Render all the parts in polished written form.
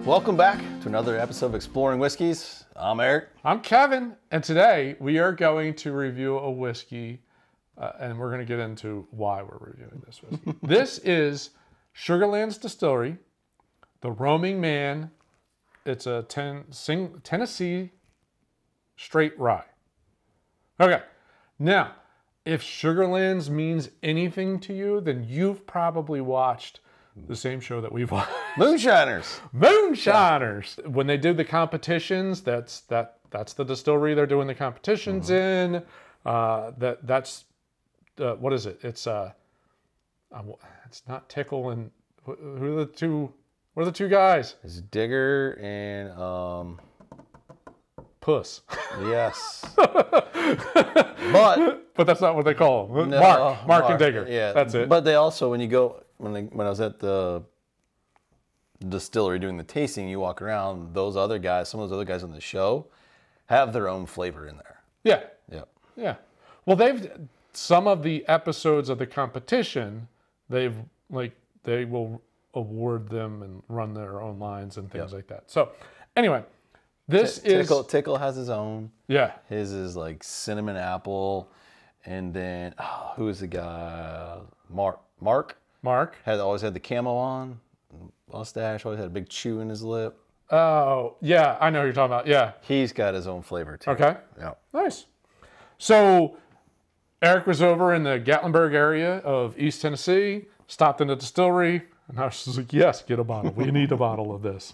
Welcome back to another episode of Exploring Whiskeys. I'm Eric. I'm Kevin, and today we are going to review a whiskey, and we're going to get into why we're reviewing this whiskey. This is Sugarlands Distillery, the Roaming Man. It's a Tennessee straight rye. Okay, now, if Sugarlands means anything to you, then you've probably watched the same show that we've watched. Moonshiners. Moonshiners. Yeah. When they do the competitions, that's the distillery they're doing the competitions in. That's what is it? It's not Tickle and who are the two? What are the two guys? It's Digger and Puss. Yes. But that's not what they call them. No, Mark and Digger. Yeah, that's it. But they also, when I was at the distillery doing the tasting, you walk around, those other guys, some of those other guys on the show have their own flavor in there. Yeah. Yeah. Yeah. Well, some of the episodes of the competition, they will award them and run their own lines and things like that. So anyway, Tickle has his own. Yeah. His is like cinnamon apple. And then, who is the guy? Mark. Always had the camo on, mustache, always had a big chew in his lip. Oh, yeah, I know what you're talking about, yeah. He's got his own flavor, too. Okay. Yeah. Nice. So, Eric was over in the Gatlinburg area of East Tennessee, stopped in the distillery, and I was like, yes, get a bottle. We need a bottle of this.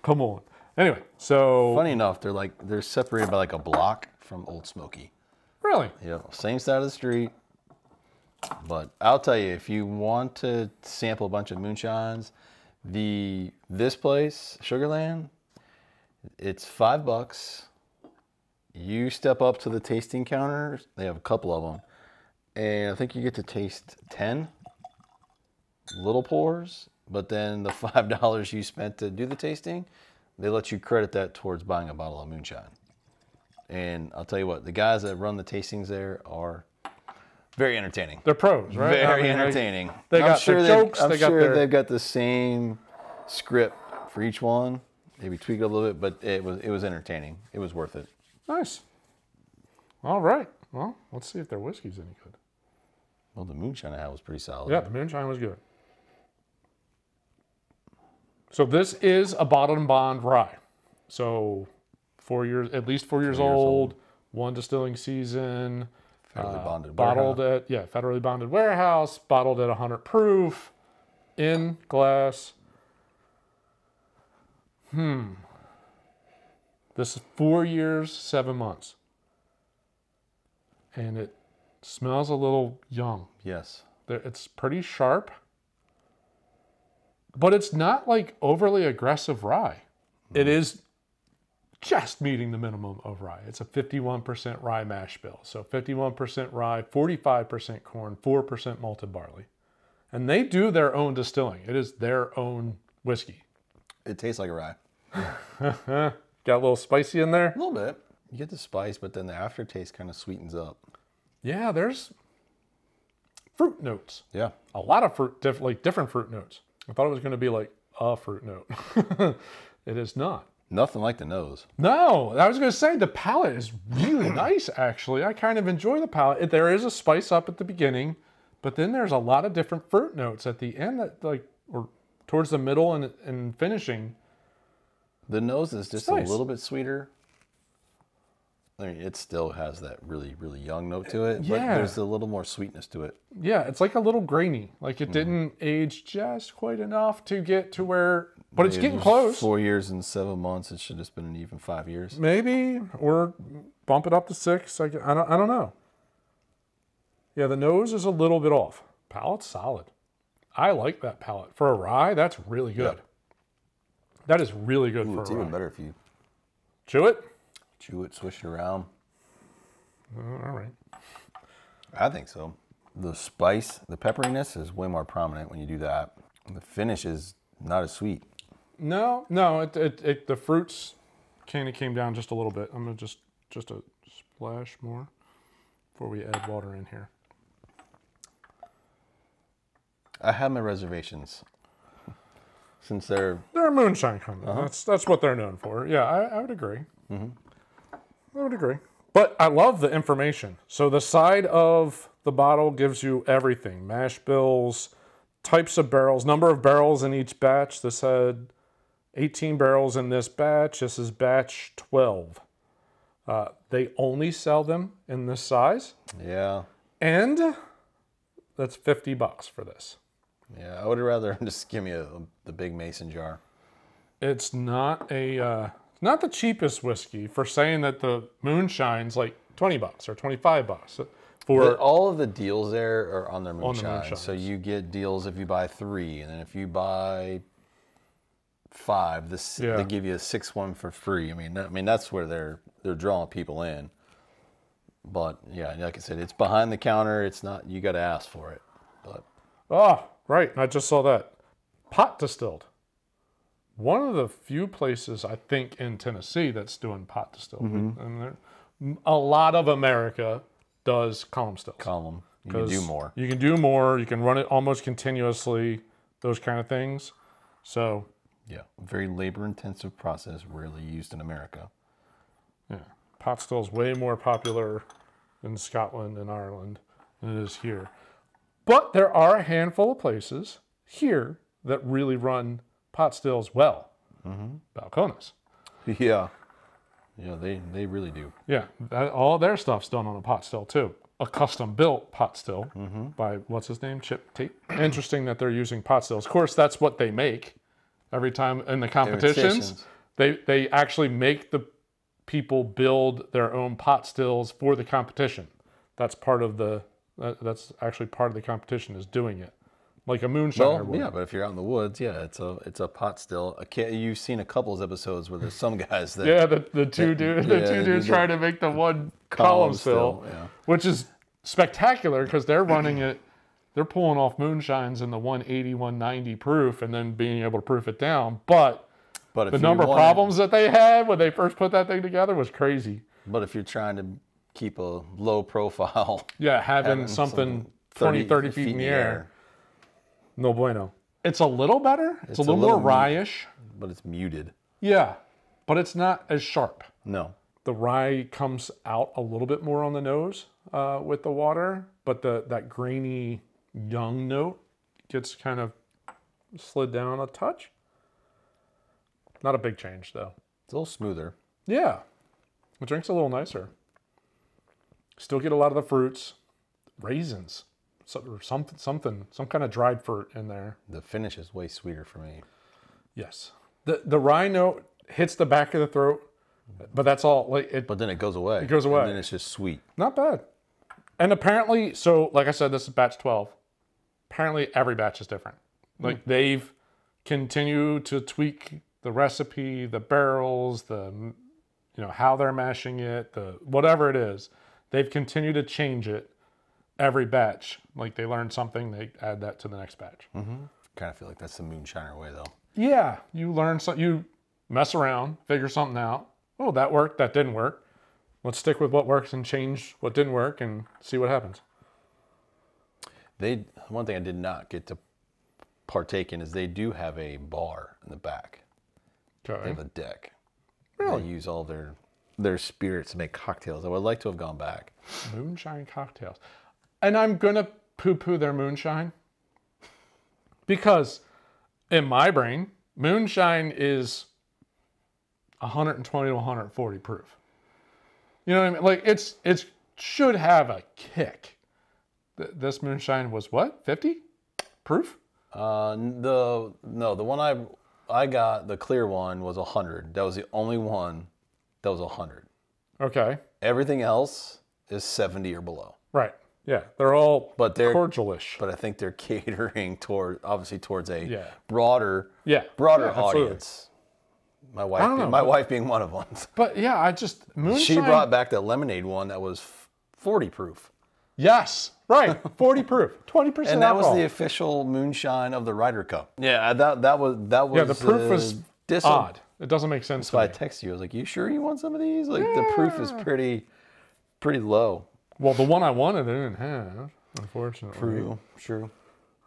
Come on. Anyway, so... Funny enough, they're separated by like a block from Old Smoky. Really? Yeah, same side of the street. But I'll tell you, if you want to sample a bunch of moonshines, this place, Sugarland, it's $5. You step up to the tasting counter. They have a couple of them. And I think you get to taste 10 little pours. But then the $5 you spent to do the tasting, they let you credit that towards buying a bottle of moonshine. And I'll tell you what, the guys that run the tastings there are very entertaining. They're pros, right? Very entertaining. They got their jokes. I'm sure they've got the same script for each one. Maybe tweak it a little bit, but it was entertaining. It was worth it. Nice. All right. Well, let's see if their whiskey's any good. Well, the moonshine I had was pretty solid. Yeah, the moonshine was good. So this is a bottled and bond rye. So at least 4 years old, one distilling season. Federally bonded bottled warehouse. Federally bonded warehouse, bottled at 100 proof, in glass. This is 4 years, 7 months. And it smells a little young. Yes. It's pretty sharp. But it's not like overly aggressive rye. It is just meeting the minimum of rye. It's a 51% rye mash bill. So 51% rye, 45% corn, 4% malted barley. And they do their own distilling. It is their own whiskey. It tastes like a rye. Got a little spicy in there? A little bit. You get the spice, but then the aftertaste kind of sweetens up. Yeah, there's fruit notes. Yeah. A lot of fruit, different fruit notes. I thought it was going to be like a fruit note. It is not. Nothing like the nose. No, I was going to say the palate is really nice, actually. I kind of enjoy the palate. There is a spice up at the beginning, but then there's a lot of different fruit notes at the end, or towards the middle and finishing. The nose is just nice. A little bit sweeter. I mean, it still has that really, really young note to it, but there's a little more sweetness to it. Yeah, it's like a little grainy. Like it didn't age just quite enough to get to where, but it's getting close. 4 years and 7 months. It should have just been an even 5 years. Maybe, or bump it up to 6. I don't know. Yeah, the nose is a little bit off. Palate's solid. I like that palate. For a rye, that's really good. Yep. That is really good for a rye. It's even better if you chew it. Chew it, swish it around. All right. I think so. The spice, the pepperiness is way more prominent when you do that. The finish is not as sweet. No, the fruits kind of came down just a little bit. I'm gonna just a splash more before we add water in here. I have my reservations. Since they're they're a moonshine company. That's what they're known for. Yeah, I would agree. I would agree. But I love the information. So the side of the bottle gives you everything. Mash bills, types of barrels, number of barrels in each batch. This had 18 barrels in this batch. This is batch 12. They only sell them in this size. Yeah. And that's $50 for this. Yeah, I would rather just give me the big mason jar. It's not not the cheapest whiskey for saying that the moonshine's like $20 or $25 for all of the deals there are on their moonshine. moonshines. So you get deals if you buy 3, and then if you buy 5, they give you a 6th one for free. I mean that's where they're drawing people in. But yeah, like I said, it's behind the counter. It's not, you got to ask for it. But right. I just saw that. Pot distilled. One of the few places I think in Tennessee that's doing pot distilled. And a lot of America does column stills. column, you can do more. You can do more. You can run it almost continuously. Those kind of things. So Yeah, very labor-intensive process, rarely used in America. yeah, pot still is way more popular in Scotland and Ireland than it is here. But there are a handful of places here that really run pot stills well. Balcones. Yeah, they really do. Yeah, all their stuff's done on a pot still too. A custom-built pot still by, what's his name, Chip Tate. Interesting that they're using pot stills. Of course, that's what they make every time in the competitions. They actually make the people build their own pot stills for the competition. That's actually part of the competition, is doing it, like a moonshiner would. Yeah, but if you're out in the woods, yeah, it's a pot still. You've seen a couple of episodes where there's some guys that the two dudes trying to make the one column still, which is spectacular because they're running it. They're pulling off moonshines in the 180, 190 proof, and then being able to proof it down. But the number of problems that they had when they first put that thing together was crazy. But if you're trying to keep a low profile, having something 20, 30 feet in the air, no bueno. It's a little better. It's a little more rye-ish. But it's muted. Yeah, but it's not as sharp. No. The rye comes out a little bit more on the nose with the water, but that grainy young note gets kind of slid down a touch. Not a big change, though. It's a little smoother. Yeah. The drink's a little nicer. Still get a lot of the fruits. Raisins. Or some kind of dried fruit in there. The finish is way sweeter for me. Yes. The rye note hits the back of the throat, but that's all. But then it goes away. It goes away. And then it's just sweet. Not bad. And apparently, so like I said, this is batch 12. Apparently, every batch is different. Like they've continued to tweak the recipe, the barrels, how they're mashing it, whatever it is. They've continued to change it every batch. Like they learn something, they add that to the next batch. Kind of feel like that's the moonshiner way, though. Yeah, you learn something, you mess around, figure something out. Oh, that worked, that didn't work. Let's stick with what works and change what didn't work and see what happens. One thing I did not get to partake in is they do have a bar in the back. Okay. They have a deck. Really? They use all their spirits to make cocktails. I would like to have gone back. Moonshine cocktails. And I'm going to poo-poo their moonshine because in my brain, moonshine is 120 to 140 proof. You know what I mean? Like it should have a kick. This moonshine was what? 50 proof? The one I got, the clear one, was 100. That was the only one that was 100. Okay. Everything else is 70 or below. Right. Yeah. They're all cordialish. But I think they're catering towards a broader absolutely. audience. My wife being one of them. But yeah, moonshine. She brought back the lemonade one that was 40 proof. Yes, right, 40 proof, 20%. And that was the official moonshine of the Ryder Cup. Yeah, that was. Yeah, the proof was odd. It doesn't make sense. So I texted you. I was like, "You sure you want some of these? Like the proof is pretty low." Well, the one I wanted, they didn't have, unfortunately. True.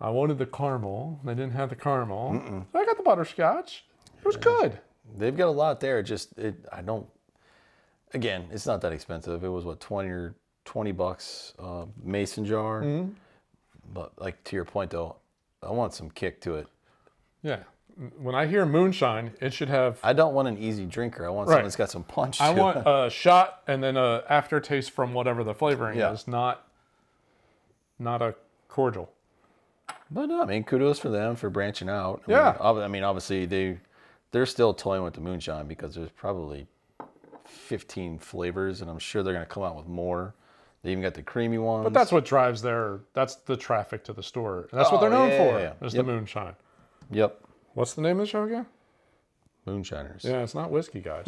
I wanted the caramel. They didn't have the caramel. So I got the butterscotch. was good. They've got a lot there. I don't. Again, it's not that expensive. It was what, $20 mason jar. Mm-hmm. But like to your point though, I want some kick to it. Yeah. When I hear moonshine, it should have. I don't want an easy drinker. I want something that's got some punch. I to want it. a shot and then a aftertaste from whatever the flavoring is, not a cordial. But no, I mean, kudos for them for branching out. I mean, obviously they're still toying with the moonshine because there's probably 15 flavors, and I'm sure they're going to come out with more. They even got the creamy ones. But that's what drives that's the traffic to the store. And that's what they're known for, is the moonshine. Yep. What's the name of the show again? Moonshiners. Yeah, it's not whiskey, guys.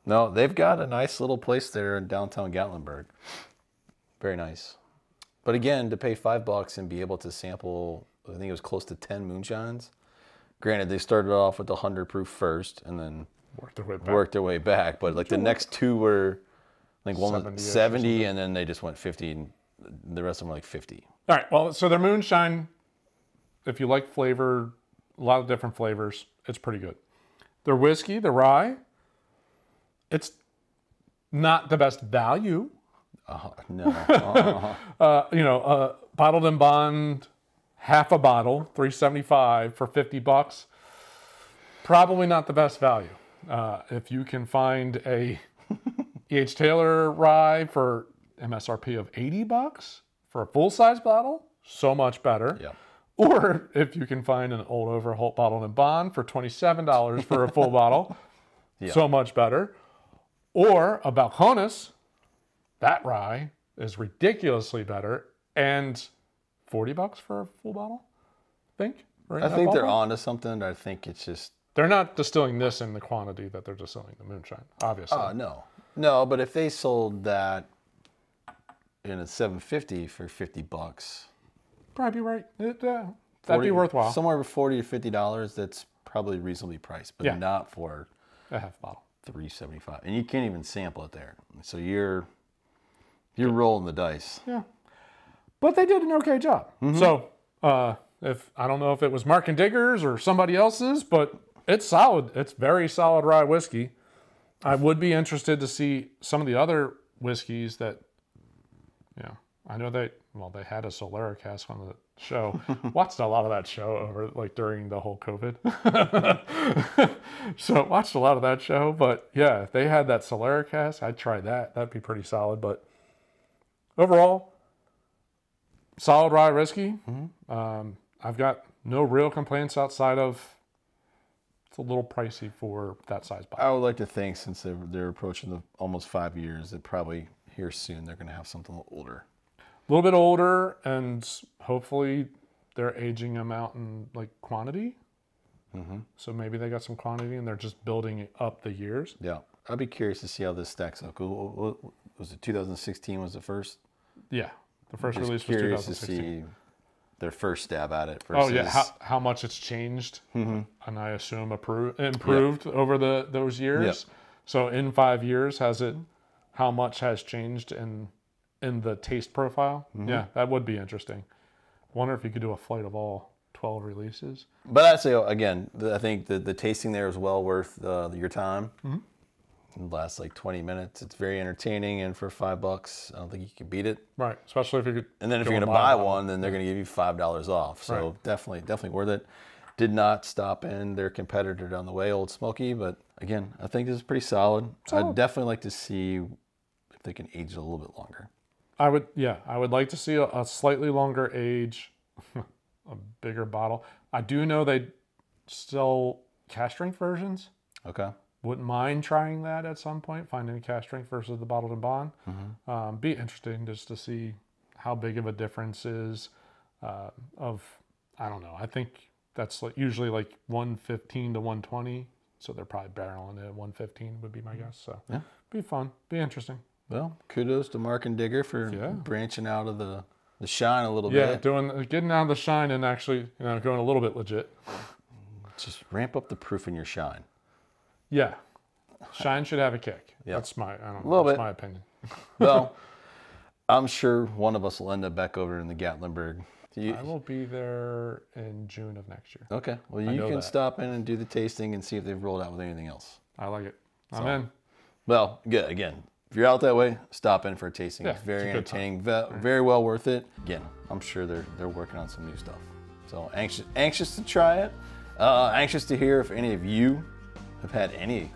No, they've got a nice little place there in downtown Gatlinburg. Very nice. But again, to pay $5 and be able to sample, I think it was close to 10 moonshines. Granted, they started off with the 100 proof first and then worked their way back. But like the next two were, I think one was 70 and then they just went 50 and the rest of them were like 50. All right, well, so their moonshine, if you like flavor, a lot of different flavors, it's pretty good. Their whiskey, the rye, it's not the best value. No. Bottled and bond, half a bottle, $3.75 for $50. Probably not the best value. If you can find a E.H. Taylor rye for MSRP of $80 for a full-size bottle, so much better. Yeah. Or if you can find an Old Overholt bottled and bond for $27 for a full bottle, so much better. Or a Balcones, that rye is ridiculously better, and $40 for a full bottle, I think. I think they're on to something. I think it's just... They're not distilling this in the quantity that they're distilling the moonshine, obviously. No, but if they sold that in a $750 for $50... Probably right. That'd be worthwhile. Somewhere $40 to $50, that's probably reasonably priced, but not for a half bottle. $3.75. And you can't even sample it there. So you're rolling the dice. Yeah. But they did an okay job. Mm-hmm. So if I don't know if it was Mark and Diggers or somebody else's, but it's solid. It's very solid rye whiskey. I would be interested to see some of the other whiskeys that, I know they had a Solera cask on the show. Watched a lot of that show over during the whole COVID. So watched a lot of that show. But yeah, if they had that Solera cask, I'd try that. That'd be pretty solid. But overall, solid rye whiskey. Mm-hmm. I've got no real complaints outside of it's a little pricey for that size bottle. I would like to think since they're approaching the almost 5 years, that probably here soon they're going to have something a little older. A little bit older, and hopefully they're aging them out in quantity. Mm-hmm. So maybe they got some quantity and they're just building up the years. Yeah, I'd be curious to see how this stacks up. Was it 2016 was the first? Yeah, the first release was 2016. Curious to see their first stab at it. Versus... Oh yeah, how much it's changed, and I assume improved over those years. Yep. So in 5 years, how much has changed in the taste profile? Mm-hmm. Yeah, that would be interesting. Wonder if you could do a flight of all 12 releases. But I'd say, again, I think the tasting there is well worth your time. Mm-hmm. It lasts 20 minutes. It's very entertaining, and for $5, I don't think you can beat it. Right, especially if you could. And then if you're going to buy one, then they're going to give you $5 off. So definitely worth it. Did not stop in their competitor down the way, Old Smoky, but again, I think this is pretty solid. I'd definitely like to see if they can age it a little bit longer. I would like to see a slightly longer age, a bigger bottle. I do know they sell cask strength versions. Okay. Wouldn't mind trying that at some point, finding a cask strength versus the bottled and bond. Mm-hmm. Be interesting just to see how big of a difference is I don't know. I think that's usually 115 to 120. So they're probably barreling it at 115 would be my guess. So be fun, be interesting. Well, kudos to Mark and Digger for branching out of the shine a little bit. Yeah, getting out of the shine and actually going a little bit legit. Just ramp up the proof in your shine. Yeah, shine should have a kick. Yep. That's my opinion. Well, I'm sure one of us will end up back over in the Gatlinburg I will be there in June of next year. Okay. Well, you can stop in and do the tasting and see if they've rolled out with anything else. I like it. I'm in. Well, good. Again, if you're out that way, stop in for a tasting. Yeah, it's very it's a good entertaining, very well worth it. Again, I'm sure they're working on some new stuff. So anxious to try it. Anxious to hear if any of you have had any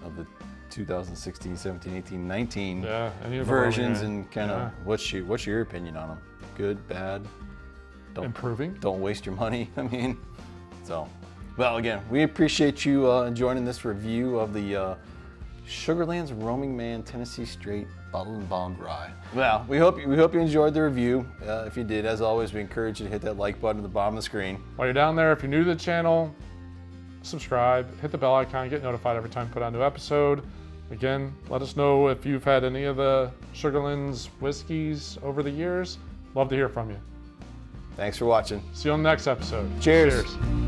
of the 2016, 17, 18, 19 versions, and kind of what's your opinion on them? Good, bad? Improving? Don't waste your money. I mean, so, well, again, we appreciate you joining this review of the Sugarlands Roaming Man Tennessee Straight Bottled and Bond Rye. Well, we hope you enjoyed the review. If you did, as always, we encourage you to hit that like button at the bottom of the screen. While you're down there, if you're new to the channel, subscribe, hit the bell icon, get notified every time we put out a new episode. Again, let us know if you've had any of the Sugarlands whiskeys over the years. Love to hear from you. Thanks for watching. See you on the next episode. Cheers. Cheers.